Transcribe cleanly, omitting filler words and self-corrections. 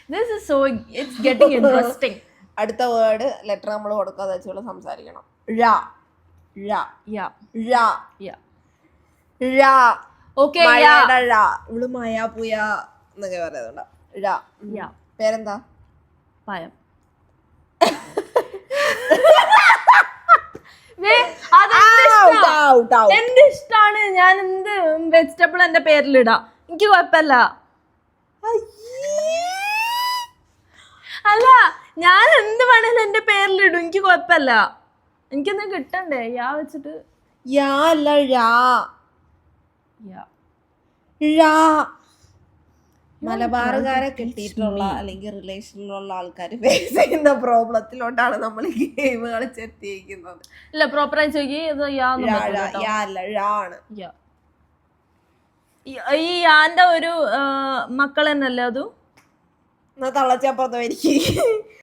This is so, it's getting interesting. അടുത്ത word letter നമ്മൾ കൊടുക്കാതെ വെച്ചുള്ള സംസാരിക്കണം. ഴ ഴ Yeah. ഴ Yeah. ഴ. Okay, മഴയുടെ ഴ. ഇവള് മയ പുയ എന്നൊക്കെ പറയുന്നുണ്ട്. ഴ. Yeah. പേരെന്താ? പയം. എന്റെ ഇഷ്ടാണ്. ഞാൻ എന്ത് വെജിറ്റബിൾ എന്റെ പേരിലിടാം, എനിക്ക് കുഴപ്പമില്ല. അല്ല, ഞാൻ എന്ത് വേണേലും എന്റെ പേരിലിടും, എനിക്ക് കുഴപ്പമില്ല. എനിക്കെന്താ കിട്ടണ്ടേ? യാ വെച്ചിട്ട് യാ അല്ല ഴ. ഴ. മലബാറുകാരെ കിട്ടിയിട്ടുള്ള അല്ലെങ്കിൽ റിലേഷനിലുള്ള ആൾക്കാർ ഫേസ് ചെയ്യുന്ന പ്രോബ്ലത്തിലോട്ടാണ് നമ്മൾ ഗെയിം കളിച്ചെത്തിയിരിക്കുന്നത്. ഇല്ല, പ്രോപ്പറായി ചോദിക്കും. യാ അല്ല ഴ ആണ്. ഈ യാന്റെ ഒരു മക്കൾ തന്നെയല്ലേ അതും? തള്ളച്ചപ്പുറത്ത് വരിക്കും.